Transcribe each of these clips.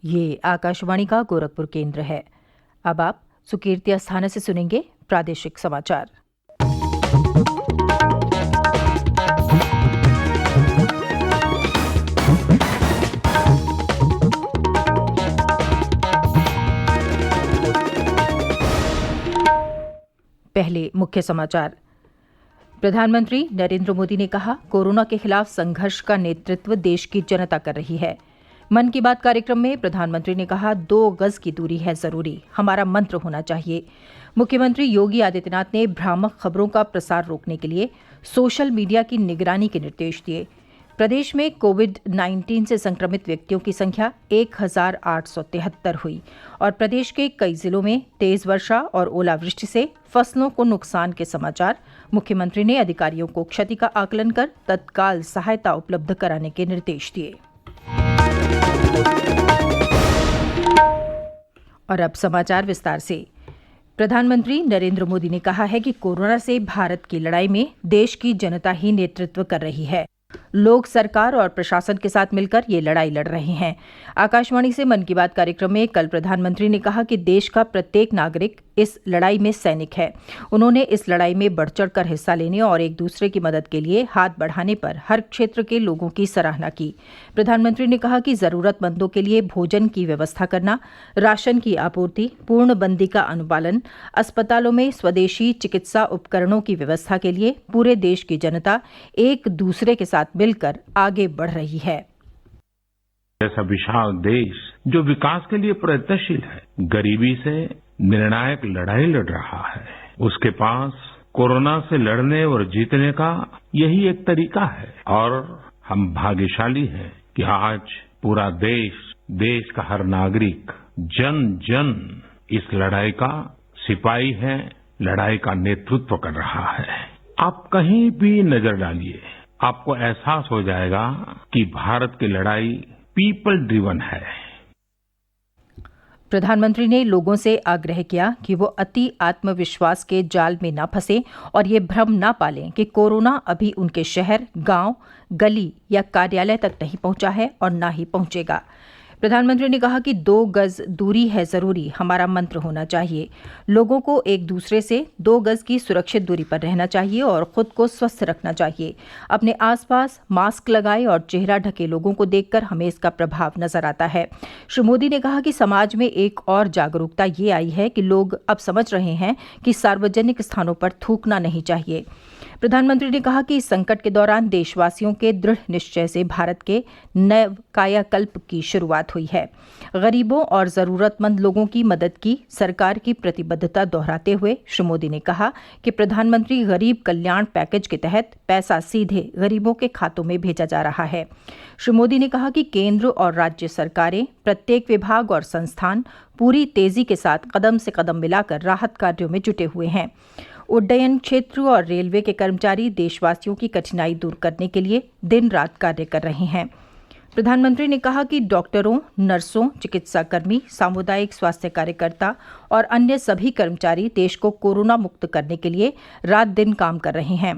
ये आकाशवाणी का गोरखपुर केंद्र है। अब आप सुकीर्ति अस्थाना से सुनेंगे प्रादेशिक समाचार। पहले मुख्य समाचार। प्रधानमंत्री नरेंद्र मोदी ने कहा, कोरोना के खिलाफ संघर्ष का नेतृत्व देश की जनता कर रही है। मन की बात कार्यक्रम में प्रधानमंत्री ने कहा, 2 गज की दूरी है जरूरी, हमारा मंत्र होना चाहिए। मुख्यमंत्री योगी आदित्यनाथ ने भ्रामक खबरों का प्रसार रोकने के लिए सोशल मीडिया की निगरानी के निर्देश दिए। प्रदेश में कोविड-19 से संक्रमित व्यक्तियों की संख्या 1873 हुई और प्रदेश के कई जिलों में तेज वर्षा और ओलावृष्टि से फसलों को नुकसान के समाचार। मुख्यमंत्री ने अधिकारियों को क्षति का आकलन कर तत्काल सहायता उपलब्ध कराने के निर्देश दिए। और अब समाचार विस्तार से। प्रधानमंत्री नरेंद्र मोदी ने कहा है कि कोरोना से भारत की लड़ाई में देश की जनता ही नेतृत्व कर रही है। लोग सरकार और प्रशासन के साथ मिलकर ये लड़ाई लड़ रहे हैं। आकाशवाणी से मन की बात कार्यक्रम में कल प्रधानमंत्री ने कहा कि देश का प्रत्येक नागरिक इस लड़ाई में सैनिक है। उन्होंने इस लड़ाई में बढ़ चढ़ कर हिस्सा लेने और एक दूसरे की मदद के लिए हाथ बढ़ाने पर हर क्षेत्र के लोगों की सराहना की। प्रधानमंत्री ने कहा कि जरूरतमंदों के लिए भोजन की व्यवस्था करना, राशन की आपूर्ति, पूर्णबंदी का अनुपालन, अस्पतालों में स्वदेशी चिकित्सा उपकरणों की व्यवस्था के लिए पूरे देश की जनता एक दूसरे के साथ मिलकर आगे बढ़ रही है। ऐसा विशाल देश जो विकास के लिए प्रयत्नशील है, गरीबी से निर्णायक लड़ाई लड़ रहा है, उसके पास कोरोना से लड़ने और जीतने का यही एक तरीका है। और हम भाग्यशाली हैं कि आज पूरा देश का हर नागरिक, जन जन इस लड़ाई का सिपाही है, लड़ाई का नेतृत्व कर रहा है। आप कहीं भी नजर डालिए, आपको एहसास हो जाएगा कि भारत की लड़ाई पीपल ड्रिवन है। प्रधानमंत्री ने लोगों से आग्रह किया कि वो अति आत्मविश्वास के जाल में न फंसे और ये भ्रम न पालें कि कोरोना अभी उनके शहर, गांव, गली या कार्यालय तक नहीं पहुंचा है और न ही पहुंचेगा। प्रधानमंत्री ने कहा कि 2 गज दूरी है जरूरी, हमारा मंत्र होना चाहिए। लोगों को एक दूसरे से 2 गज की सुरक्षित दूरी पर रहना चाहिए और खुद को स्वस्थ रखना चाहिए। अपने आसपास मास्क लगाए और चेहरा ढके लोगों को देखकर हमें इसका प्रभाव नजर आता है। श्री मोदी ने कहा कि समाज में एक और जागरूकता ये आई है कि लोग अब समझ रहे हैं कि सार्वजनिक स्थानों पर थूकना नहीं चाहिए। प्रधानमंत्री ने कहा कि इस संकट के दौरान देशवासियों के दृढ़ निश्चय से भारत के नव कायाकल्प की शुरुआत हुई है। गरीबों और जरूरतमंद लोगों की मदद की सरकार की प्रतिबद्धता दोहराते हुए श्री मोदी ने कहा कि प्रधानमंत्री गरीब कल्याण पैकेज के तहत पैसा सीधे गरीबों के खातों में भेजा जा रहा है। श्री मोदी ने कहा कि केंद्र और राज्य सरकारें, प्रत्येक विभाग और संस्थान पूरी तेजी के साथ कदम से कदम मिलाकर राहत कार्यों में जुटे हुए हैं। उड्डयन क्षेत्र और रेलवे के कर्मचारी देशवासियों की कठिनाई दूर करने के लिए दिन रात कार्य कर रहे हैं। प्रधानमंत्री ने कहा कि डॉक्टरों, नर्सों, चिकित्साकर्मी, सामुदायिक स्वास्थ्य कार्यकर्ता और अन्य सभी कर्मचारी देश को कोरोना मुक्त करने के लिए रात दिन काम कर रहे हैं।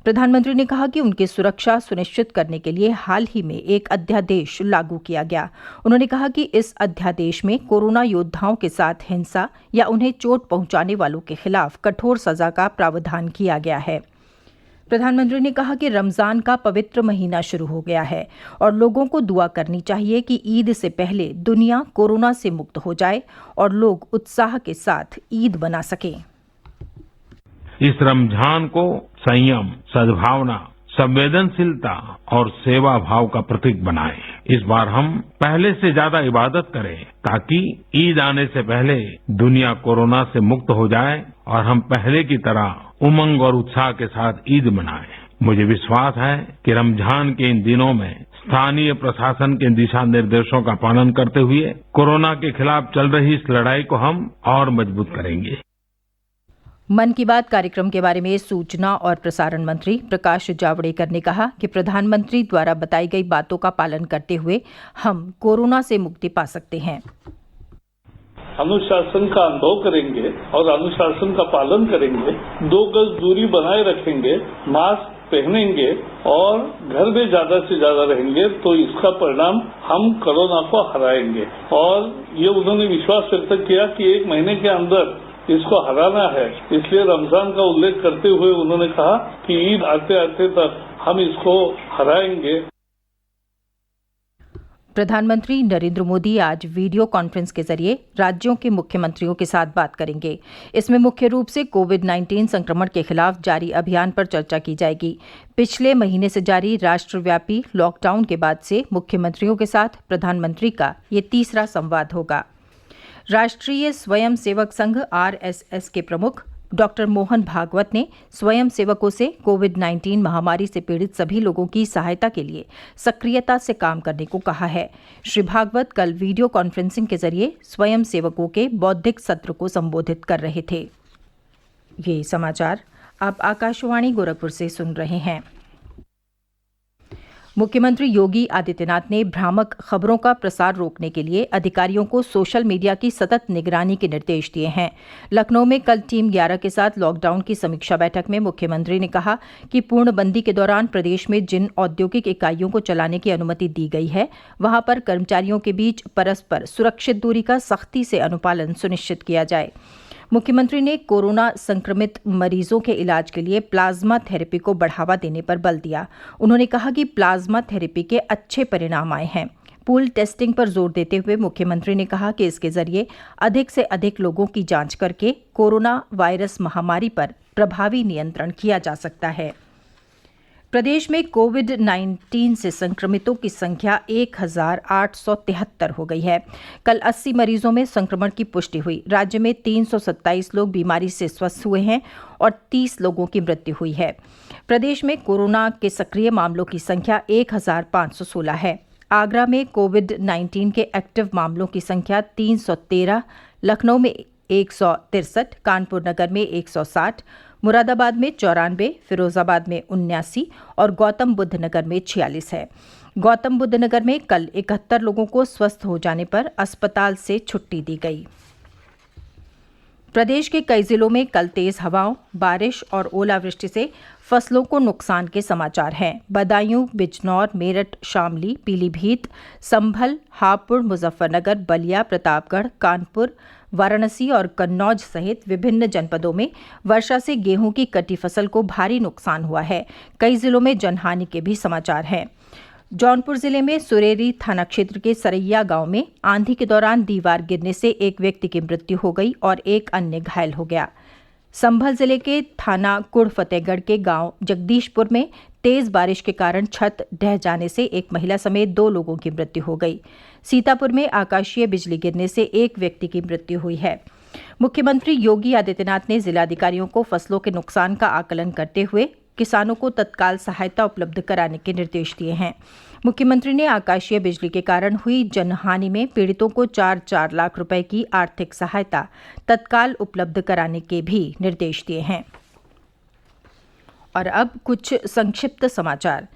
प्रधानमंत्री ने कहा कि उनकी सुरक्षा सुनिश्चित करने के लिए हाल ही में एक अध्यादेश लागू किया गया। उन्होंने कहा कि इस अध्यादेश में कोरोना योद्धाओं के साथ हिंसा या उन्हें चोट पहुंचाने वालों के खिलाफ कठोर सजा का प्रावधान किया गया है। प्रधानमंत्री ने कहा कि रमजान का पवित्र महीना शुरू हो गया है और लोगों को दुआ करनी चाहिए कि ईद से पहले दुनिया कोरोना से मुक्त हो जाए और लोग उत्साह के साथ ईद मना सकें। इस रमजान को संयम, सद्भावना, संवेदनशीलता और सेवा भाव का प्रतीक बनाएं। इस बार हम पहले से ज्यादा इबादत करें ताकि ईद आने से पहले दुनिया कोरोना से मुक्त हो जाए और हम पहले की तरह उमंग और उत्साह के साथ ईद मनाएं। मुझे विश्वास है कि रमजान के इन दिनों में स्थानीय प्रशासन के दिशा निर्देशों का पालन करते हुए कोरोना के खिलाफ चल रही इस लड़ाई को हम और मजबूत करेंगे। मन की बात कार्यक्रम के बारे में सूचना और प्रसारण मंत्री प्रकाश जावड़ेकर ने कहा कि प्रधानमंत्री द्वारा बताई गई बातों का पालन करते हुए हम कोरोना से मुक्ति पा सकते हैं। अनुशासन का अनुभव करेंगे और अनुशासन का पालन करेंगे, 2 गज दूरी बनाए रखेंगे, मास्क पहनेंगे और घर में ज्यादा से ज्यादा रहेंगे तो इसका परिणाम हम कोरोना को हराएंगे। और ये उन्होंने विश्वास व्यक्त किया कि 1 महीने के अंदर इसको हराना है। इसलिए रमजान का उल्लेख करते हुए उन्होंने कहा कि ईद आते आते तक हम इसको हराएंगे। प्रधानमंत्री नरेंद्र मोदी आज वीडियो कॉन्फ्रेंस के जरिए राज्यों के मुख्यमंत्रियों के साथ बात करेंगे। इसमें मुख्य रूप से कोविड-19 संक्रमण के खिलाफ जारी अभियान पर चर्चा की जाएगी। पिछले महीने से जारी राष्ट्रव्यापी लॉकडाउन के बाद से मुख्यमंत्रियों के साथ प्रधानमंत्री का ये तीसरा संवाद होगा। राष्ट्रीय स्वयंसेवक संघ आरएसएस के प्रमुख डॉक्टर मोहन भागवत ने स्वयंसेवकों से कोविड-19 महामारी से पीड़ित सभी लोगों की सहायता के लिए सक्रियता से काम करने को कहा है। श्री भागवत कल वीडियो कॉन्फ्रेंसिंग के जरिए स्वयंसेवकों के बौद्धिक सत्र को संबोधित कर रहे थे। ये समाचार आप आकाशवाणी गोरखपुर से सुन रहे हैं। मुख्यमंत्री योगी आदित्यनाथ ने भ्रामक खबरों का प्रसार रोकने के लिए अधिकारियों को सोशल मीडिया की सतत निगरानी के निर्देश दिए हैं। लखनऊ में कल टीम 11 के साथ लॉकडाउन की समीक्षा बैठक में मुख्यमंत्री ने कहा कि पूर्णबंदी के दौरान प्रदेश में जिन औद्योगिक इकाइयों को चलाने की अनुमति दी गई है वहां पर कर्मचारियों के बीच परस्पर सुरक्षित दूरी का सख्ती से अनुपालन सुनिश्चित किया जाए। मुख्यमंत्री ने कोरोना संक्रमित मरीजों के इलाज के लिए प्लाज्मा थेरेपी को बढ़ावा देने पर बल दिया। उन्होंने कहा कि प्लाज्मा थेरेपी के अच्छे परिणाम आए हैं। पूल टेस्टिंग पर जोर देते हुए मुख्यमंत्री ने कहा कि इसके जरिए अधिक से अधिक लोगों की जांच करके कोरोना वायरस महामारी पर प्रभावी नियंत्रण किया जा सकता है। प्रदेश में कोविड-19 से संक्रमितों की संख्या 1,873 हो गई है। कल 80 मरीजों में संक्रमण की पुष्टि हुई। राज्य में 327 लोग बीमारी से स्वस्थ हुए हैं और 30 लोगों की मृत्यु हुई है। प्रदेश में कोरोना के सक्रिय मामलों की संख्या 1,516 है। आगरा में कोविड-19 के एक्टिव मामलों की संख्या 313, लखनऊ में 163, कानपुर नगर में 160, मुरादाबाद में 94, फिरोजाबाद में 79 और गौतम बुद्ध नगर में 46 है। गौतम बुद्ध नगर में कल 71 लोगों को स्वस्थ हो जाने पर अस्पताल से छुट्टी दी गई। प्रदेश के कई जिलों में कल तेज हवाओं, बारिश और ओलावृष्टि से फसलों को नुकसान के समाचार हैं। बदायूं, बिजनौर, मेरठ, शामली, पीलीभीत, संभल, हापुड़, मुजफ्फरनगर, बलिया, प्रतापगढ़, कानपुर, वाराणसी और कन्नौज सहित विभिन्न जनपदों में वर्षा से गेहूं की कटी फसल को भारी नुकसान हुआ है। कई जिलों में जनहानि के भी समाचार हैं। जौनपुर जिले में सुरेरी थाना क्षेत्र के सरैया गांव में आंधी के दौरान दीवार गिरने से एक व्यक्ति की मृत्यु हो गई और एक अन्य घायल हो गया। संभल जिले के थाना कुड़ फतेहगढ़ के गांव जगदीशपुर में तेज बारिश के कारण छत ढह जाने से एक महिला समेत 2 लोगों की मृत्यु हो गई। सीतापुर में आकाशीय बिजली गिरने से एक व्यक्ति की मृत्यु हुई है। मुख्यमंत्री योगी आदित्यनाथ ने जिलाधिकारियों को फसलों के नुकसान का आकलन करते हुए किसानों को तत्काल सहायता उपलब्ध कराने के निर्देश दिए हैं। मुख्यमंत्री ने आकाशीय बिजली के कारण हुई जनहानि में पीड़ितों को 4-4 लाख रुपए की आर्थिक सहायता तत्काल उपलब्ध कराने के भी निर्देश दिए हैं। और अब कुछ संक्षिप्त समाचार।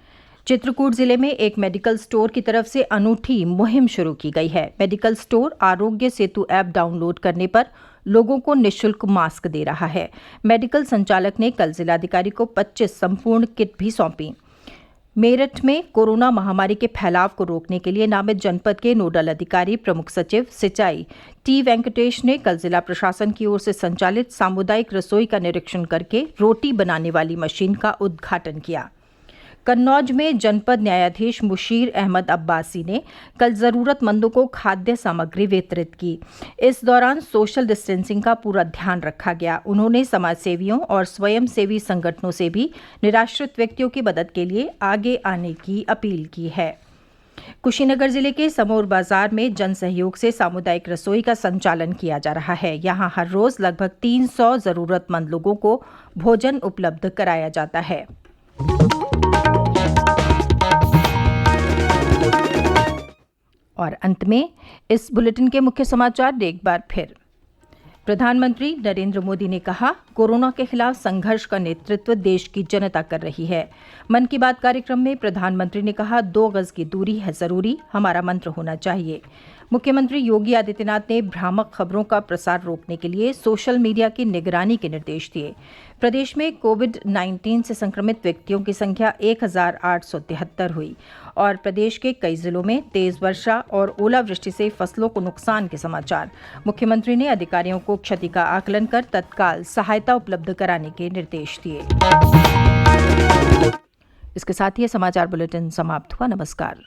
चित्रकूट जिले में एक मेडिकल स्टोर की तरफ से अनूठी मुहिम शुरू की गई है। Medical store Aarogya Setu app download करने पर लोगों को निःशुल्क मास्क दे रहा है। मेडिकल संचालक ने कल जिलाधिकारी को 25 संपूर्ण किट भी सौंपी। मेरठ में कोरोना महामारी के फैलाव को रोकने के लिए नामित जनपद के नोडल अधिकारी प्रमुख सचिव सिंचाई टी वेंकटेश ने कल जिला प्रशासन की ओर से संचालित सामुदायिक रसोई का निरीक्षण करके रोटी बनाने वाली मशीन का उद्घाटन किया। कन्नौज में जनपद न्यायाधीश मुशीर अहमद अब्बासी ने कल जरूरतमंदों को खाद्य सामग्री वितरित की। इस दौरान सोशल डिस्टेंसिंग का पूरा ध्यान रखा गया। उन्होंने समाजसेवियों और स्वयंसेवी संगठनों से भी निराश्रित व्यक्तियों की मदद के लिए आगे आने की अपील की है। कुशीनगर जिले के समौर बाजार में जन सहयोग से सामुदायिक रसोई का संचालन किया जा रहा है। यहाँ हर रोज लगभग 300 जरूरतमंद लोगों को भोजन उपलब्ध कराया जाता है। और अंत में इस बुलेटिन के मुख्य समाचार एक बार फिर। प्रधानमंत्री नरेंद्र मोदी ने कहा, कोरोना के खिलाफ संघर्ष का नेतृत्व देश की जनता कर रही है। मन की बात कार्यक्रम में प्रधानमंत्री ने कहा, 2 गज की दूरी है जरूरी, हमारा मंत्र होना चाहिए। मुख्यमंत्री योगी आदित्यनाथ ने भ्रामक खबरों का प्रसार रोकने के लिए सोशल मीडिया की निगरानी के निर्देश दिए। प्रदेश में कोविड-19 से संक्रमित व्यक्तियों की संख्या 1873 हुई और प्रदेश के कई जिलों में तेज वर्षा और ओलावृष्टि से फसलों को नुकसान के समाचार। मुख्यमंत्री ने अधिकारियों को क्षति का आकलन कर तत्काल सहायता उपलब्ध कराने के निर्देश दिए। इसके साथ ही समाचार बुलेटिन समाप्त हुआ। नमस्कार।